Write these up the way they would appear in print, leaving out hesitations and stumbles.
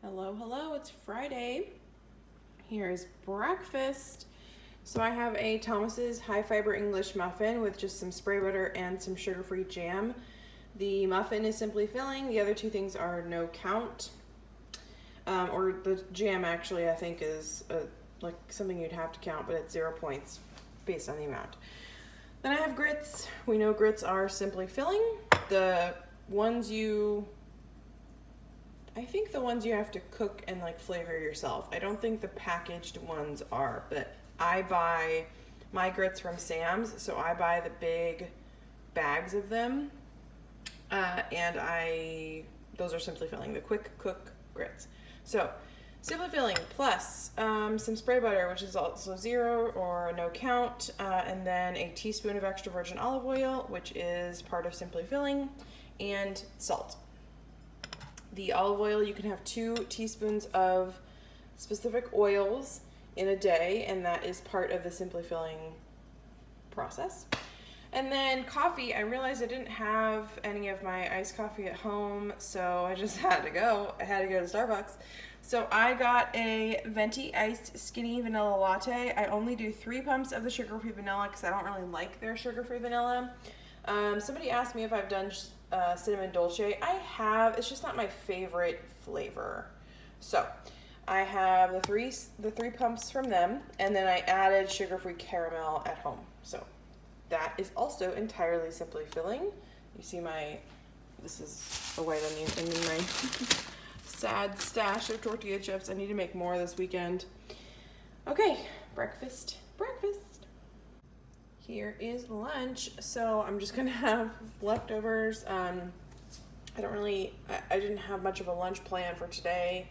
Hello, hello, it's Friday. Here's breakfast. So I have a Thomas's high fiber English muffin with just some spray butter and some sugar-free jam. The muffin is simply filling. The other two things are no count. Or the jam actually I think is like something you'd have to count, but it's 0 points based on the amount. Then I have grits. We know grits are simply filling. I think the ones you have to cook and like flavor yourself. I don't think the packaged ones are, but I buy my grits from Sam's, so I buy the big bags of them, and those are simply filling, the quick cook grits. So simply filling plus some spray butter, which is also 0 or no count, and then a teaspoon of extra virgin olive oil, which is part of simply filling, and salt. The olive oil, you can have 2 teaspoons of specific oils in a day, and that is part of the simply filling process. And then coffee, I realized I didn't have any of my iced coffee at home, so I just had to go. I had to go to Starbucks. So I got a venti iced skinny vanilla latte. I only do 3 pumps of the sugar-free vanilla because I don't really like their sugar-free vanilla. Somebody asked me if I've done cinnamon dolce. I have. It's just not my favorite flavor. So I have the three pumps from them, and then I added sugar-free caramel at home. So that is also entirely simply filling. You see this is a white onion in my sad stash of tortilla chips. I need to make more this weekend. Okay, breakfast. Here is lunch. So I'm just gonna have leftovers. I didn't have much of a lunch plan for today.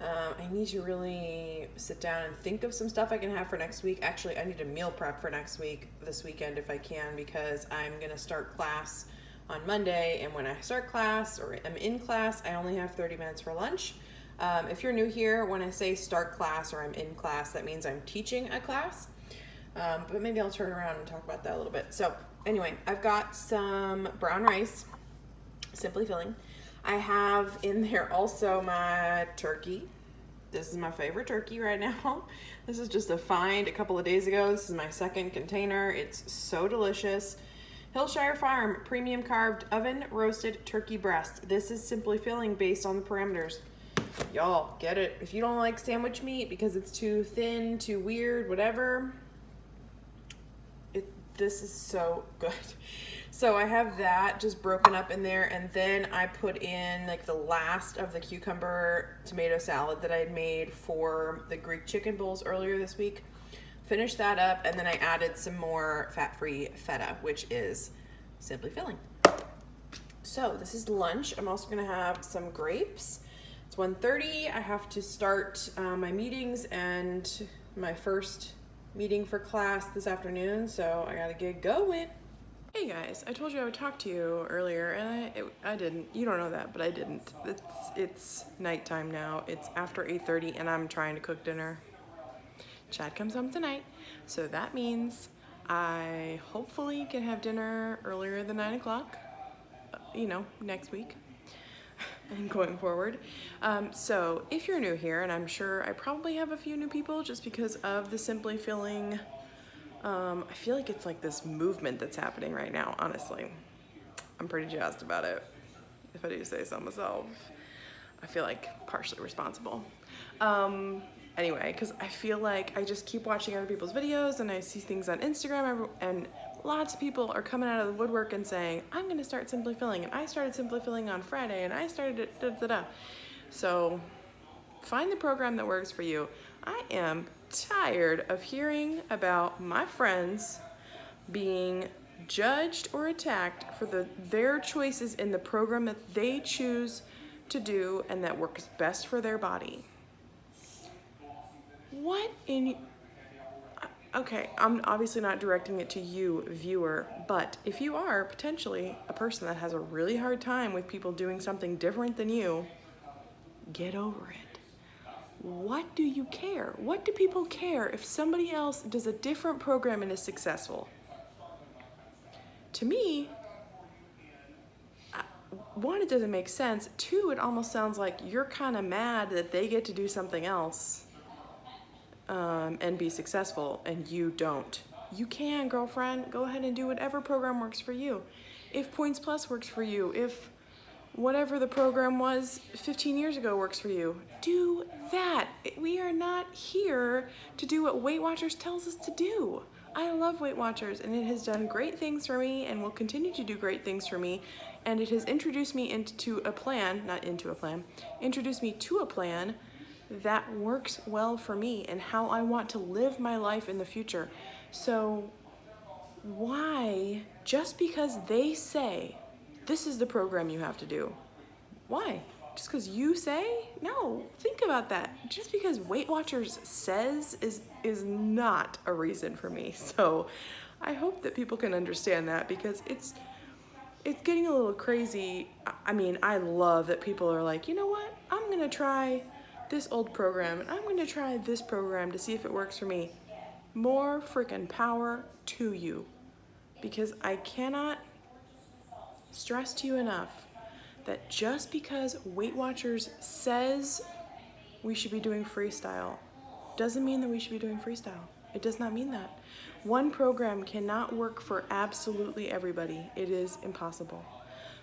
I need to really sit down and think of some stuff I can have for next week. Actually, I need to meal prep for this weekend if I can, because I'm gonna start class on Monday, and when I start class or am in class, I only have 30 minutes for lunch. If you're new here, when I say start class or I'm in class, that means I'm teaching a class. But maybe I'll turn around and talk about that a little bit. So anyway, I've got some brown rice, simply filling. I have in there also my turkey. This is my favorite turkey right now. This is just a find a couple of days ago. This is my second container. It's so delicious. Hillshire Farm premium carved oven roasted turkey breast. This is simply filling based on the parameters. Y'all get it. If you don't like sandwich meat because it's too thin, too weird, whatever, this is so good. So I have that just broken up in there, and then I put in like the last of the cucumber tomato salad that I had made for the Greek chicken bowls earlier this week. Finished that up, and then I added some more fat-free feta, which is simply filling. So this is lunch. I'm also gonna have some grapes. It's 1:30. I have to start my meetings and my first meeting for class this afternoon, so I gotta get going. Hey guys, I told you I would talk to you earlier, and I didn't. You don't know that, but I didn't. It's nighttime now. It's after 8:30, and I'm trying to cook dinner. Chad comes home tonight, so that means I hopefully can have dinner earlier than 9 o'clock, next week and going forward. So if you're new here, and I'm sure I probably have a few new people just because of the simply filling, I feel like it's like this movement that's happening right now, honestly. I'm pretty jazzed about it, if I do say so myself. I feel like partially responsible. Anyway, because I feel like I just keep watching other people's videos, and I see things on Instagram, and lots of people are coming out of the woodwork and saying, I'm gonna start simply filling, and I started simply filling on Friday, and I started da-da-da. So find the program that works for you. I am tired of hearing about my friends being judged or attacked for their choices in the program that they choose to do and that works best for their body. Okay, I'm obviously not directing it to you, viewer, but if you are potentially a person that has a really hard time with people doing something different than you, get over it. What do you care? What do people care if somebody else does a different program and is successful? To me, one, it doesn't make sense. Two, it almost sounds like you're kind of mad that they get to do something else and be successful and you don't. You can, girlfriend. Go ahead and do whatever program works for you. If Points Plus works for you, if whatever the program was 15 years ago works for you, do that. We are not here to do what Weight Watchers tells us to do. I love Weight Watchers, and it has done great things for me and will continue to do great things for me. And it has introduced me into a plan, introduced me to a plan that works well for me and how I want to live my life in the future. So why, just because they say, this is the program you have to do, why? Just because you say? No, think about that. Just because Weight Watchers says is not a reason for me. So I hope that people can understand that, because it's getting a little crazy. I mean, I love that people are like, you know what? I'm gonna try this old program and I'm gonna try this program to see if it works for me. More freaking power to you, because I cannot stress to you enough that just because Weight Watchers says we should be doing freestyle doesn't mean that we should be doing freestyle. It does not mean that. One program cannot work for absolutely everybody. It is impossible.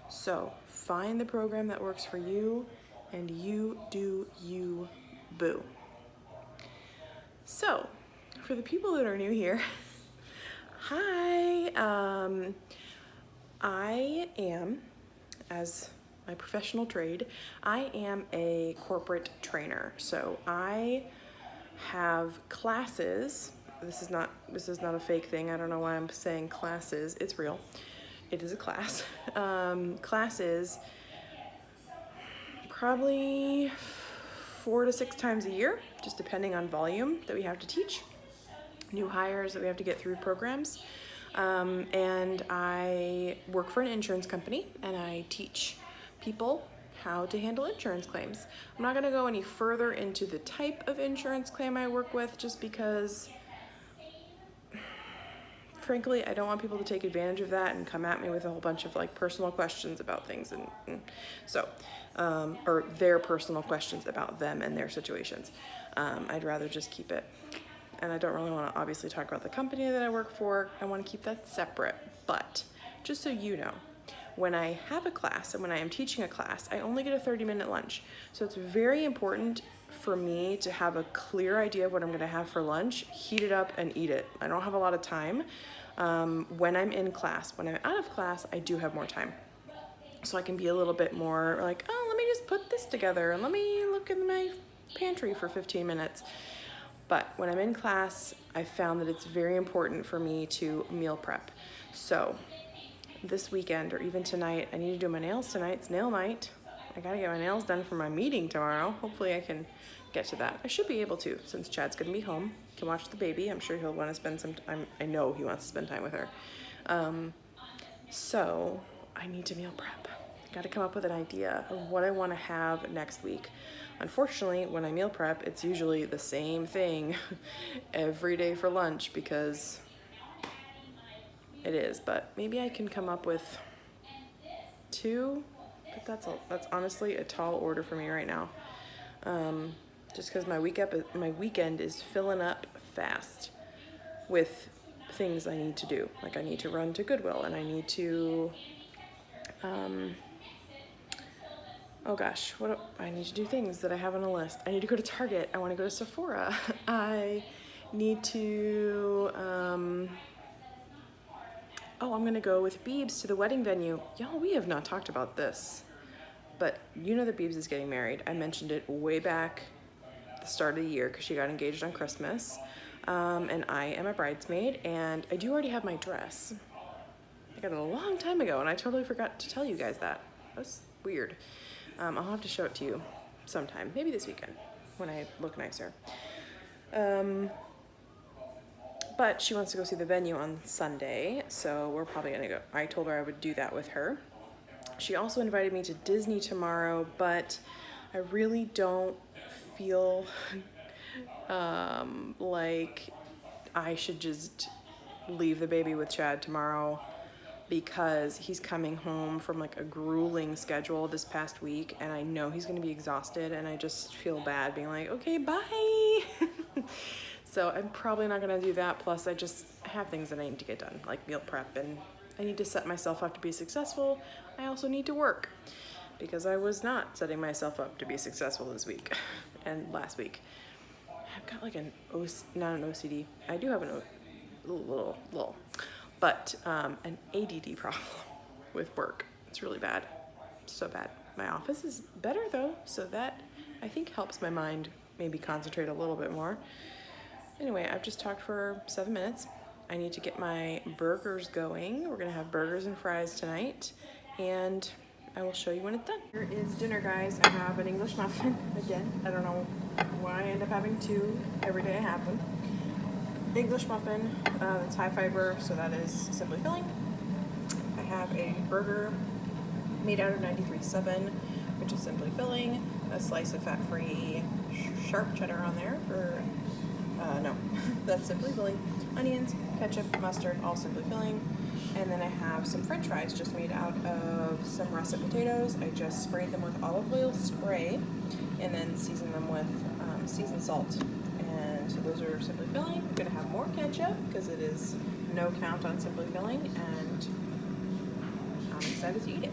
So find the program that works for you, and you do you, boo. So for the people that are new here, hi, I am, as my professional trade, I am a corporate trainer. So I have classes. This is not a fake thing. I don't know why I'm saying classes. It's real. It is a class. Classes probably 4 to 6 times a year, just depending on volume that we have to teach. New hires that we have to get through programs. And I work for an insurance company, and I teach people how to handle insurance claims. I'm not gonna go any further into the type of insurance claim I work with, just because, frankly, I don't want people to take advantage of that and come at me with a whole bunch of like personal questions about things, or their personal questions about them and their situations. I'd rather just keep it. And I don't really want to obviously talk about the company that I work for. I want to keep that separate. But just so you know, when I have a class and when I am teaching a class, I only get a 30-minute lunch. So it's very important for me to have a clear idea of what I'm going to have for lunch, heat it up and eat it. I don't have a lot of time when I'm in class. When I'm out of class, I do have more time. So I can be a little bit more like, oh, let me just put this together and let me look in my pantry for 15 minutes. But when I'm in class, I found that it's very important for me to meal prep. So this weekend, or even tonight, I need to do my nails tonight. It's nail night. I gotta get my nails done for my meeting tomorrow. Hopefully I can get to that. I should be able to, since Chad's gonna be home. Can watch the baby. I'm sure he'll want to spend some time. I know he wants to spend time with her. So I need to meal prep. Got to come up with an idea of what I want to have next week. Unfortunately, when I meal prep, it's usually the same thing every day for lunch, because it is. But maybe I can come up with 2. But that's honestly a tall order for me right now. Just because my weekend is filling up fast with things I need to do. Like I need to run to Goodwill, and I need to I need to do things that I have on a list. I need to go to Target. I want to go to Sephora. I need to, I'm going to go with Beebs to the wedding venue. Y'all, we have not talked about this, but you know that Beebs is getting married. I mentioned it way back at the start of the year because she got engaged on Christmas. And I am a bridesmaid, and I do already have my dress. I got it a long time ago, and I totally forgot to tell you guys that. That's weird. I'll have to show it to you sometime, maybe this weekend when I look nicer. But she wants to go see the venue on Sunday, so we're probably gonna go. I told her I would do that with her. She also invited me to Disney tomorrow, but I really don't feel like I should just leave the baby with Chad tomorrow because he's coming home from like a grueling schedule this past week, and I know he's gonna be exhausted, and I just feel bad being like, okay, bye. So I'm probably not gonna do that. Plus I just have things that I need to get done, like meal prep, and I need to set myself up to be successful. I also need to work because I was not setting myself up to be successful this week and last week. I've got like not an OCD. I do have but an ADD problem with work. It's really bad, so bad. My office is better though, so that I think helps my mind maybe concentrate a little bit more. Anyway, I've just talked for 7 minutes. I need to get my burgers going. We're gonna have burgers and fries tonight, and I will show you when it's done. Here is dinner, guys. I have an English muffin again. I don't know why I end up having two every day I have them. English muffin, it's high fiber, so that is simply filling. I have a burger made out of 93.7, which is simply filling. A slice of fat-free sharp cheddar on there for, no, that's simply filling. Onions, ketchup, mustard, all simply filling. And then I have some french fries just made out of some russet potatoes. I just sprayed them with olive oil spray and then seasoned them with seasoned salt. And so those are simply filling. I'm gonna have more ketchup because it is no count on simply filling, and I'm excited to eat it.